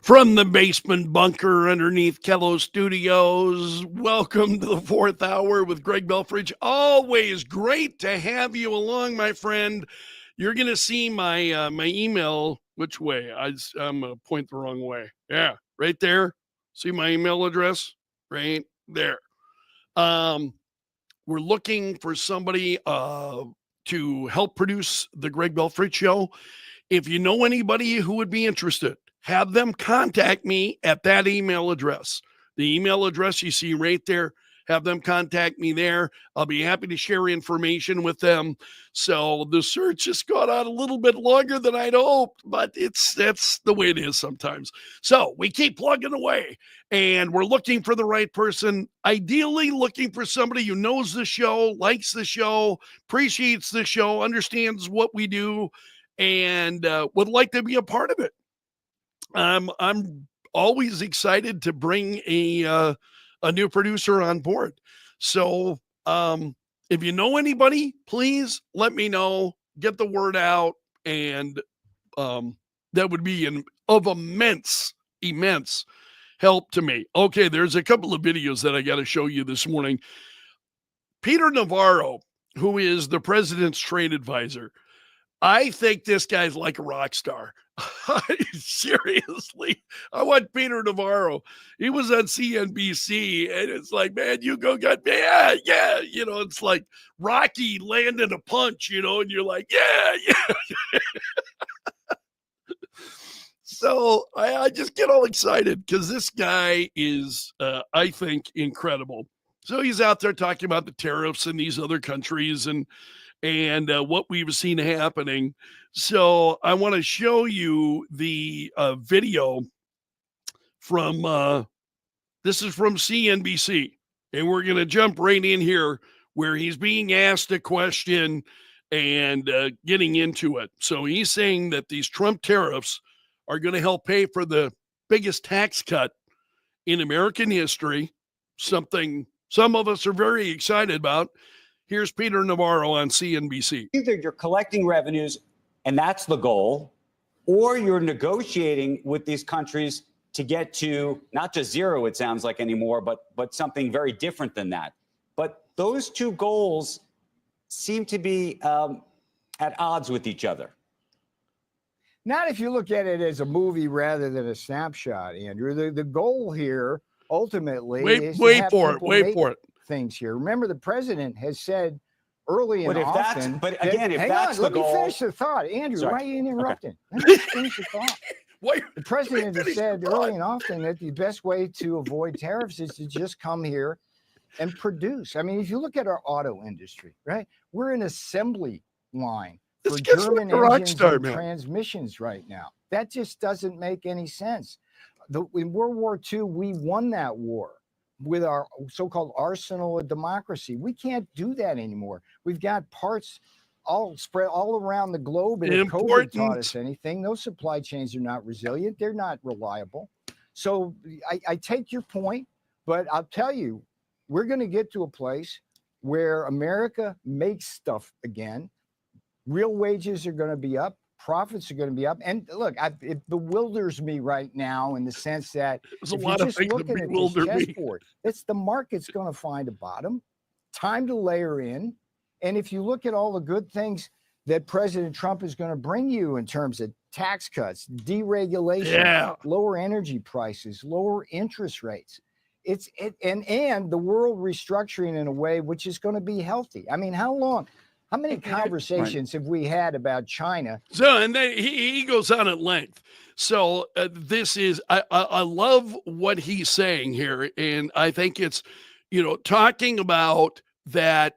From the basement bunker underneath Kello Studios, welcome to the fourth hour with Greg Belfrage. Always great to have you along, my friend. You're going to see my email. Which way? I'm going to point the wrong way. Yeah, right there. See my email address? Right there. We're looking for somebody to help produce the Greg Belfrage Show. If you know anybody who would be interested, have them contact me at that email address. The email address you see right there, have them contact me there. I'll be happy to share information with them. So the search has gone on a little bit longer than I'd hoped, but that's the way it is sometimes. So we keep plugging away, and we're looking for the right person, ideally looking for somebody who knows the show, likes the show, appreciates the show, understands what we do, and would like to be a part of it. I'm always excited to bring a new producer on board. So if you know anybody, please let me know. Get the word out, and that would be of immense help to me. Okay, there's a couple of videos that I got to show you this morning. Peter Navarro, who is the president's trade advisor, I think this guy's like a rock star. Seriously, I want Peter Navarro. He was on CNBC, and it's like, man, you go get me. Yeah. It's like Rocky landing a punch, and you're like, yeah. So I just get all excited because this guy is, I think, incredible. So he's out there talking about the tariffs in these other countries and what we've seen happening. So I want to show you the video from, this is from CNBC, and we're going to jump right in here where he's being asked a question and getting into it. So he's saying that these Trump tariffs are going to help pay for the biggest tax cut in American history, something some of us are very excited about. Here's Peter Navarro on CNBC. Either you're collecting revenues, and that's the goal, or you're negotiating with these countries to get to not just zero, it sounds like anymore, but something very different than that. But those two goals seem to be at odds with each other. Not if you look at it as a movie rather than a snapshot, Andrew. The goal here ultimately is wait for it. Things here. Remember, the president has said early and often. But again, if that's the goal, let me finish the thought, Andrew. Sorry. Why are you interrupting? Okay. Let me finish the thought. The president has said early and often that the best way to avoid tariffs is to just come here and produce. I mean, if you look at our auto industry, right? We're an assembly line for German engines and transmissions right now. That just doesn't make any sense. In World War II, we won that war with our so-called arsenal of democracy. We can't do that anymore. We've got parts all spread all around the globe, and if COVID taught us anything, those supply chains are not resilient. They're not reliable. So I take your point, but I'll tell you, we're going to get to a place where America makes stuff again. Real wages are going to be up. Profits are going to be up. And look, it bewilders me right now in the sense that if you're just looking at this chessboard, it's the market's going to find a bottom, time to layer in. And if you look at all the good things that President Trump is going to bring you in terms of tax cuts, deregulation, lower energy prices, lower interest rates, and the world restructuring in a way which is going to be healthy. I mean, how many conversations have we had about China? So, and then he goes on at length. So this is, I love what he's saying here. And I think it's, talking about that,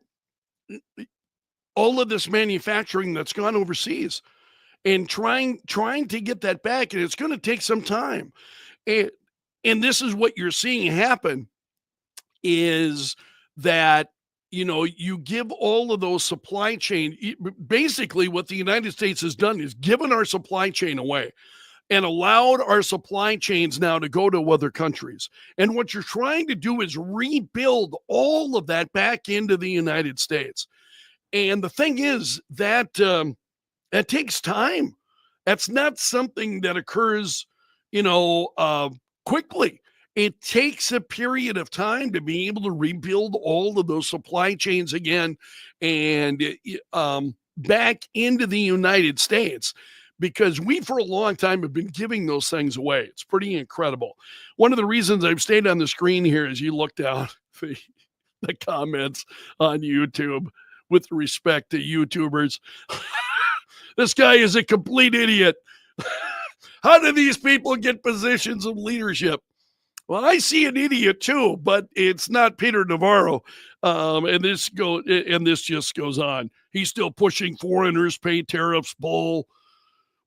all of this manufacturing that's gone overseas and trying to get that back. And it's going to take some time. And this is what you're seeing happen is that, you give all of those supply chain, basically what the United States has done is given our supply chain away and allowed our supply chains now to go to other countries. And what you're trying to do is rebuild all of that back into the United States. And the thing is that that takes time. That's not something that occurs quickly. It takes a period of time to be able to rebuild all of those supply chains again and back into the United States, because we, for a long time, have been giving those things away. It's pretty incredible. One of the reasons I've stayed on the screen here is you look down the comments on YouTube with respect to YouTubers. This guy is a complete idiot. How do these people get positions of leadership? Well, I see an idiot too, but it's not Peter Navarro. And this just goes on. He's still pushing foreigners pay tariffs bull.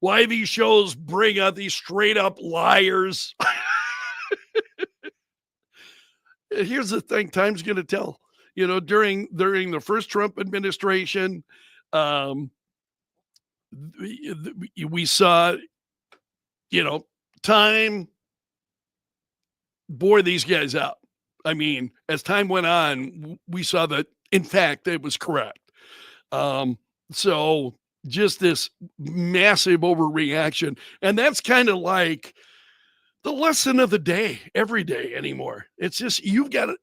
Why these shows bring out these straight up liars? Here's the thing: time's going to tell. During the first Trump administration, we saw, time bore these guys out. I mean, as time went on, we saw that, in fact, it was correct. So just this massive overreaction. And that's kind of like the lesson of the day, every day anymore. It's just, you've got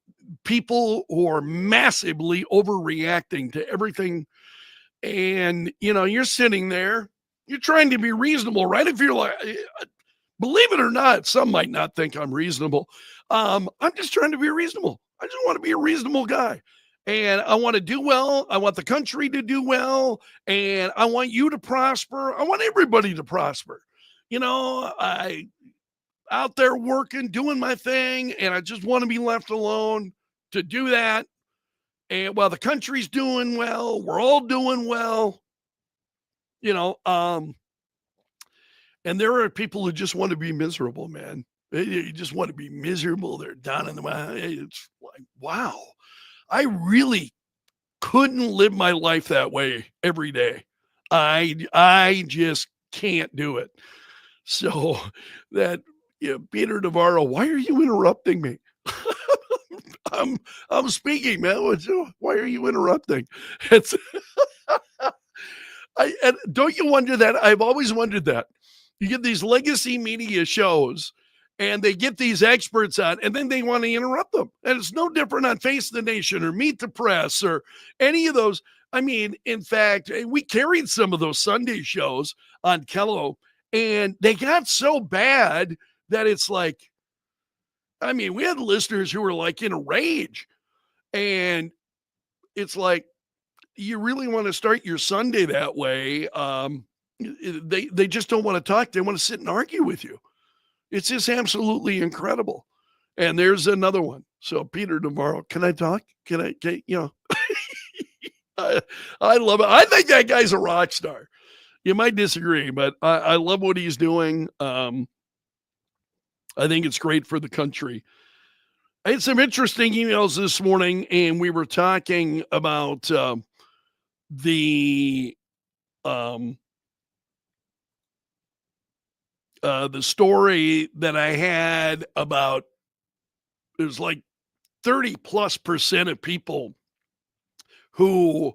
people who are massively overreacting to everything. And, you're sitting there, you're trying to be reasonable, right? If you're like, believe it or not, some might not think I'm reasonable. I'm just trying to be reasonable. I just want to be a reasonable guy. And I want to do well. I want the country to do well. And I want you to prosper. I want everybody to prosper. I out there working, doing my thing, and I just want to be left alone to do that. And while the country's doing well, we're all doing well. And there are people who just want to be miserable, man. You just want to be miserable. They're down in the mouth. It's like, wow, I really couldn't live my life that way every day. I just can't do it. So that, Peter Navarro, why are you interrupting me? I'm speaking, man. Why are you interrupting? It's and don't you wonder that? I've always wondered that. You get these legacy media shows and they get these experts on, and then they want to interrupt them. And it's no different on Face the Nation or Meet the Press or any of those. I mean, in fact, we carried some of those Sunday shows on Kello, and they got so bad that it's like, I mean, we had listeners who were like in a rage. And it's like, you really want to start your Sunday that way? They just don't want to talk. They want to sit and argue with you. It's just absolutely incredible. And there's another one. So Peter Navarro, can I talk? Can I love it. I think that guy's a rock star. You might disagree, but I love what he's doing. I think it's great for the country. I had some interesting emails this morning, and we were talking about the story that I had about, it was like 30+% of people who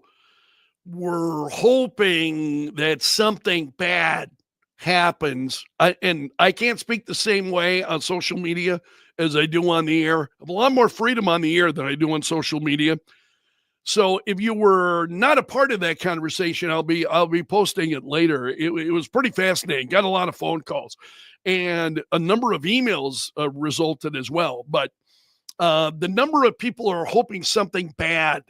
were hoping that something bad happens. And I can't speak the same way on social media as I do on the air. I have a lot more freedom on the air than I do on social media. So if you were not a part of that conversation, I'll be posting it later. It was pretty fascinating. Got a lot of phone calls, and a number of emails resulted as well. But the number of people are hoping something bad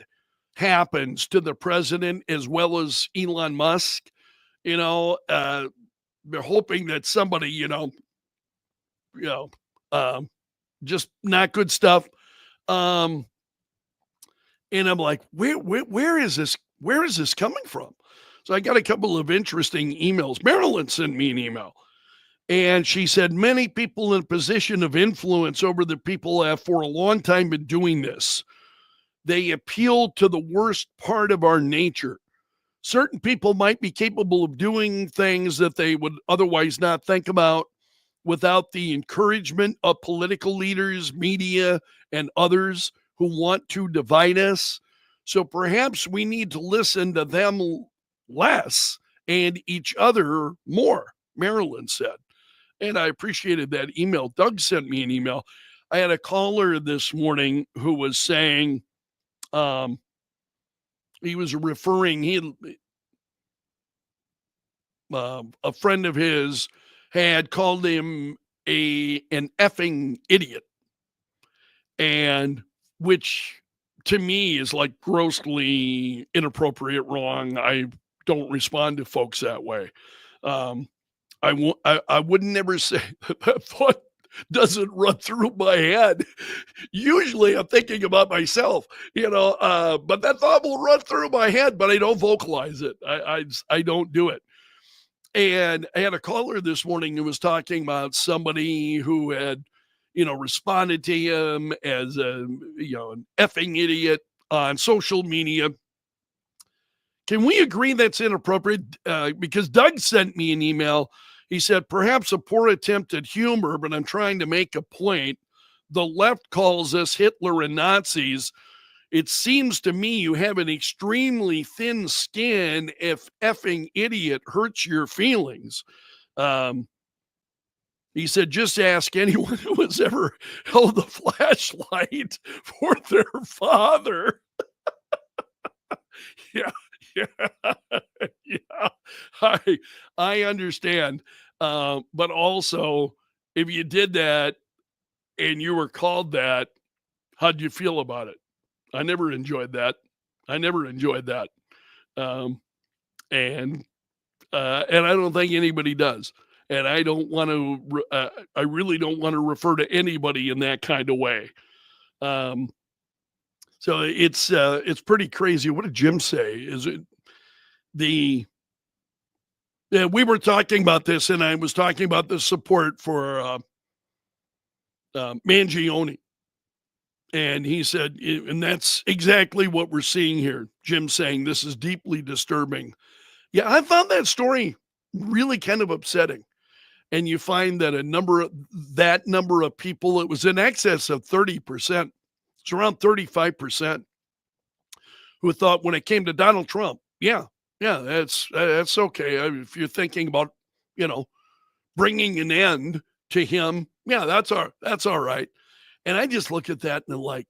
happens to the president as well as Elon Musk. They're hoping that somebody, just not good stuff. And I'm like, where is this? Where is this coming from? So I got a couple of interesting emails. Marilyn sent me an email, and she said, many people in a position of influence over the people have for a long time been doing this. They appeal to the worst part of our nature. Certain people might be capable of doing things that they would otherwise not think about without the encouragement of political leaders, media, and others who want to divide us. So perhaps we need to listen to them less and each other more, Marilyn said. and I appreciated that email. Doug sent me an email. I had a caller this morning who was saying, he was referring, a friend of his had called him an effing idiot, and which to me is like grossly inappropriate, wrong. I don't respond to folks that way. I would never say that thought doesn't run through my head. Usually I'm thinking about myself, but that thought will run through my head, but I don't vocalize it. I don't do it. And I had a caller this morning who was talking about somebody who had, responded to him as an effing idiot on social media. Can we agree that's inappropriate? Because Doug sent me an email. He said, perhaps a poor attempt at humor, but I'm trying to make a point. The left calls us Hitler and Nazis. It seems to me you have an extremely thin skin if effing idiot hurts your feelings. He said, just ask anyone who has ever held a flashlight for their father. Yeah. I understand. But also, if you did that and you were called that, how'd you feel about it? I never enjoyed that. And I don't think anybody does. And I don't want to, I really don't want to refer to anybody in that kind of way. So it's pretty crazy. What did Jim say? Is it we were talking about this, and I was talking about the support for Mangione. And he said, and that's exactly what we're seeing here. Jim saying this is deeply disturbing. Yeah, I found that story really kind of upsetting. And you find that that number of people, it was in excess of 30%. It's around 35% who thought when it came to Donald Trump, yeah, that's okay. If you're thinking about, bringing an end to him, yeah, that's all right. And I just look at that and like,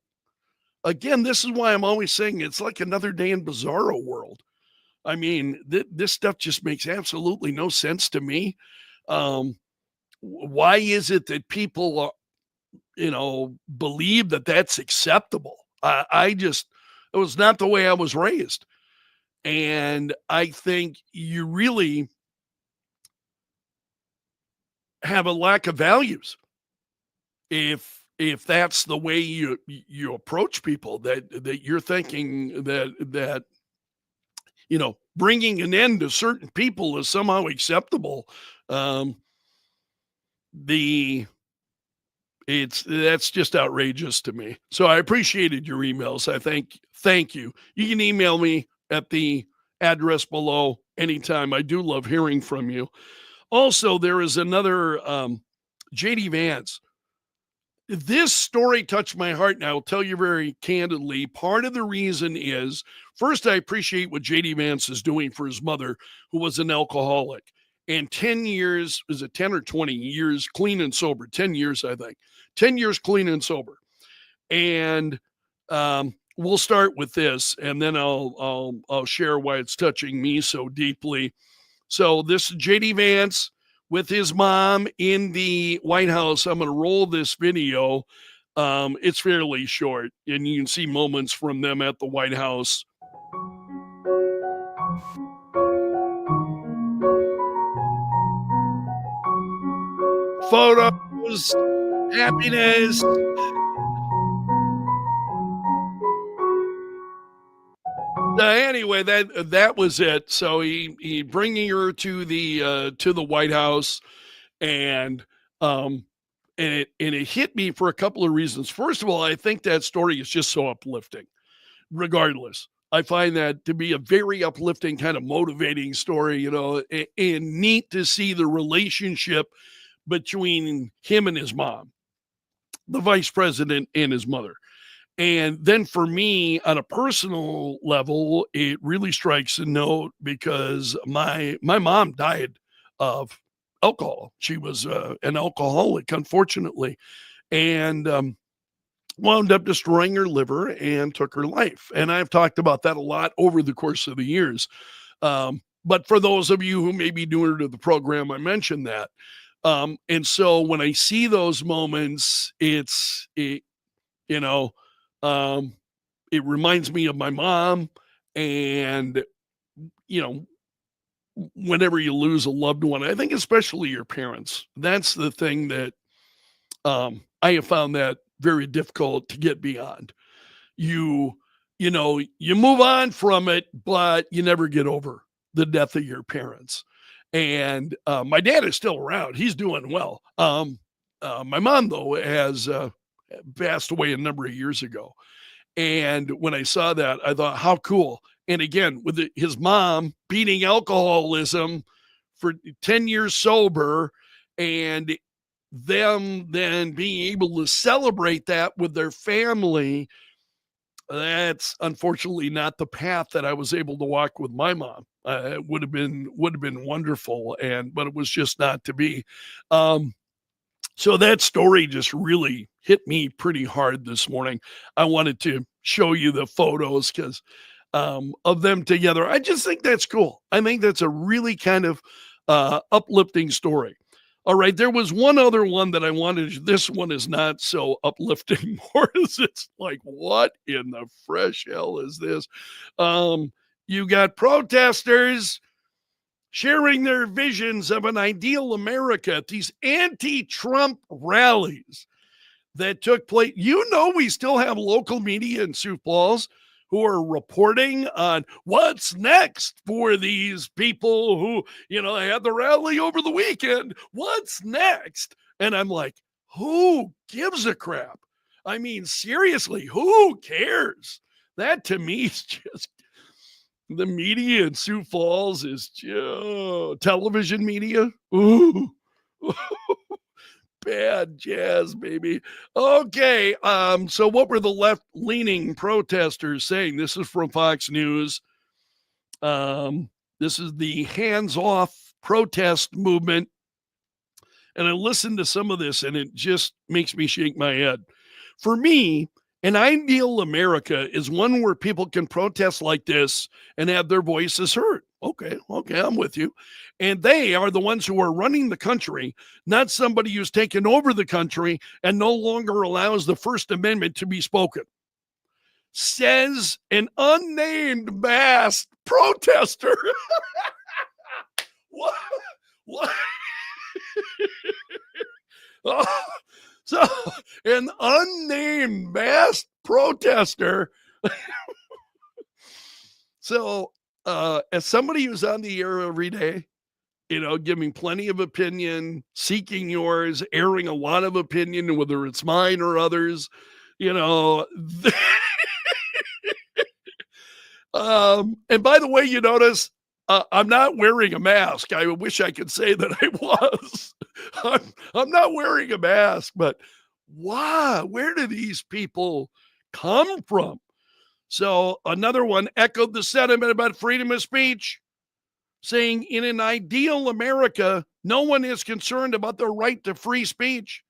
again, this is why I'm always saying it's like another day in Bizarro World. I mean, this stuff just makes absolutely no sense to me. Why is it that people, believe that that's acceptable? It was not the way I was raised. And I think you really have a lack of values if that's the way you approach people, that you're thinking that bringing an end to certain people is somehow acceptable. That's just outrageous to me. So I appreciated your emails. Thank you. You can email me at the address below anytime. I do love hearing from you. Also, there is another JD Vance. This story touched my heart, and I'll tell you very candidly. Part of the reason is, first, I appreciate what JD Vance is doing for his mother, who was an alcoholic. And 10 years, is it 10 or 20 years clean and sober? 10 years, I think. 10 years clean and sober. And we'll start with this, and then I'll share why it's touching me so deeply. So this is JD Vance with his mom in the White House. I'm going to roll this video. It's fairly short, and you can see moments from them at the White House. Photos, happiness. Anyway, that was it. So he bringing her to the White House, and it hit me for a couple of reasons. First of all, I think that story is just so uplifting. Regardless, I find that to be a very uplifting, kind of motivating story, and neat to see the relationship between him and his mom, the vice president, and his mother. And then for me, on a personal level, it really strikes a note because my mom died of alcohol. She was an alcoholic, unfortunately, and wound up destroying her liver and took her life. And I've talked about that a lot over the course of the years. But for those of you who may be newer to the program, I mentioned that. And so when I see those moments, it reminds me of my mom. And, whenever you lose a loved one, I think especially your parents, that's the thing that I have found that very difficult to get beyond. You move on from it, but you never get over the death of your parents. And my dad is still around. He's doing well. My mom, though, has passed away a number of years ago. And when I saw that, I thought, how cool. And again, with his mom beating alcoholism for 10 years sober, and them then being able to celebrate that with their family, that's unfortunately not the path that I was able to walk with my mom. It would have been wonderful, but it was just not to be. So that story just really hit me pretty hard this morning. I wanted to show you the photos because of them together. I just think that's cool. I think that's a really kind of uplifting story. All right, there was one other one that I wanted. This one is not so uplifting. More as it's like, what in the fresh hell is this? You got protesters sharing their visions of an ideal America at these anti-Trump rallies that took place. We still have local media in Sioux Falls who are reporting on what's next for these people who, they had the rally over the weekend. What's next? And I'm like, who gives a crap? I mean, seriously, who cares? That to me is just, the media in Sioux Falls is just television media. Ooh. Bad jazz, baby. Okay. So what were the left-leaning protesters saying? This is from Fox News. This is the hands-off protest movement. And I listened to some of this and it just makes me shake my head. For me, an ideal America is one where people can protest like this and have their voices heard. Okay, I'm with you. And they are the ones who are running the country, not somebody who's taken over the country and no longer allows the First Amendment to be spoken. Says an unnamed masked protester. What? So an unnamed masked protester. So as somebody who's on the air every day, giving plenty of opinion, seeking yours, airing a lot of opinion, whether it's mine or others, and by the way, you notice I'm not wearing a mask. I wish I could say that I was. I'm not wearing a mask, but why? Where do these people come from? So another one echoed the sentiment about freedom of speech, saying in an ideal America, no one is concerned about their right to free speech.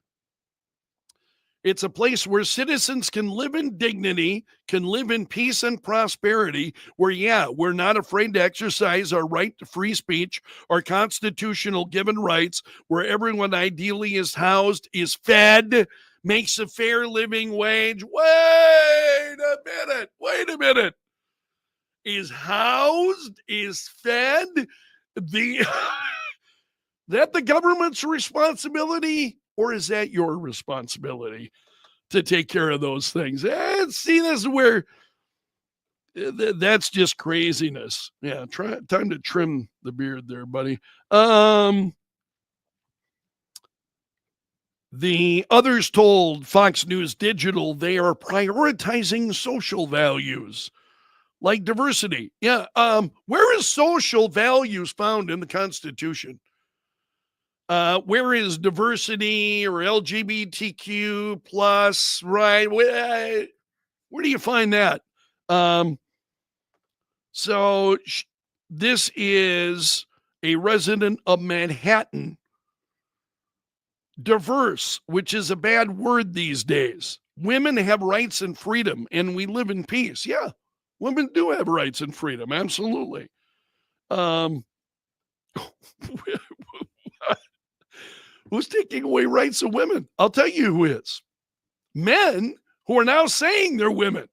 It's a place where citizens can live in dignity, can live in peace and prosperity, where, we're not afraid to exercise our right to free speech, our constitutional given rights, where everyone ideally is housed, is fed, makes a fair living wage. Wait a minute. Is housed, is fed, that the government's responsibility, or is that your responsibility to take care of those things? See, this is where that's just craziness. Yeah, time to trim the beard there, buddy. The others told Fox News Digital they are prioritizing social values like diversity. Yeah. Where is social values found in the Constitution? Where is diversity or LGBTQ plus, right? Where do you find that? So this is a resident of Manhattan diverse, which is a bad word these days. Women have rights and freedom, and we live in peace. Yeah, women do have rights and freedom. Absolutely. Who's taking away rights of women? I'll tell you who is. Men who are now saying they're women.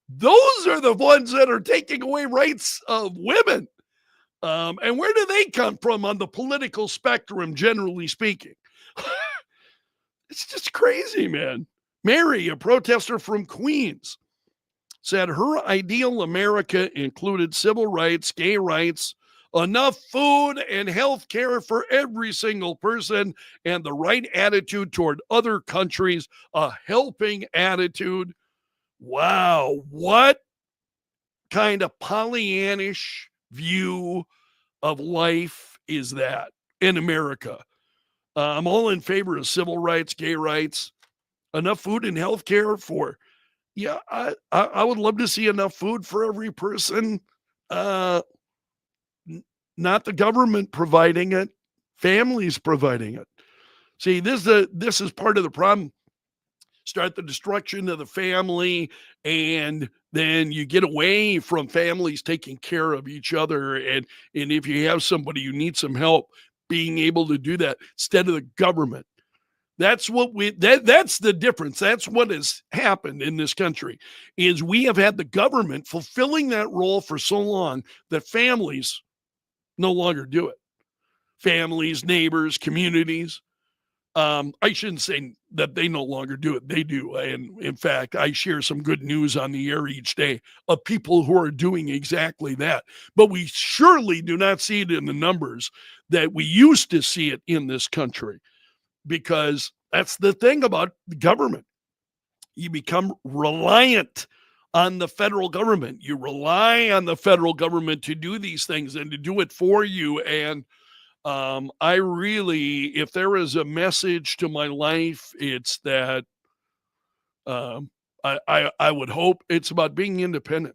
Those are the ones that are taking away rights of women. And where do they come from on the political spectrum, generally speaking? It's just crazy, man. Mary, a protester from Queens, said her ideal America included civil rights, gay rights, enough food and health care for every single person, and the right attitude toward other countries, a helping attitude. Wow, what kind of Pollyannish view of life is that in America? I'm all in favor of civil rights, gay rights, enough food and health care for, yeah, I would love to see enough food for every person. Not the government providing it, families providing it. See, this is part of the problem. Start the destruction of the family, and then you get away from families taking care of each other. And if you have somebody who needs some help, being able to do that instead of the government. That's the difference. That's what has happened in this country is we have had the government fulfilling that role for so long that families no longer do it. Families, neighbors, communities. I shouldn't say that they no longer do it. They do. And in fact, I share some good news on the air each day of people who are doing exactly that. But we surely do not see it in the numbers that we used to see it in this country, because that's the thing about the government. You become reliant on the federal government. You rely on the federal government to do these things and to do it for you. And I really, if there is a message to my life, it's that I would hope it's about being independent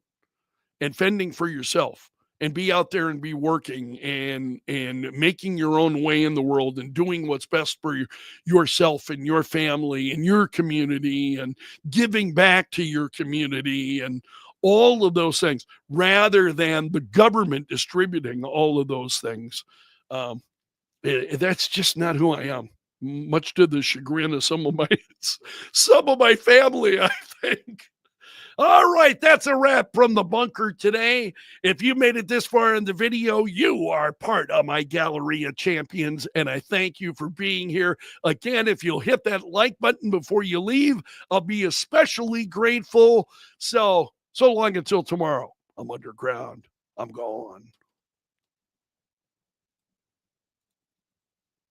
and fending for yourself and be out there and be working and making your own way in the world and doing what's best for yourself and your family and your community and giving back to your community and all of those things, rather than the government distributing all of those things. That's just not who I am, much to the chagrin of some of my family, I think. All right, that's a wrap from the bunker today. If you made it this far in the video, you are part of my gallery of champions, and I thank you for being here. Again, if you'll hit that like button before you leave, I'll be especially grateful. So long until tomorrow. I'm underground. I'm gone.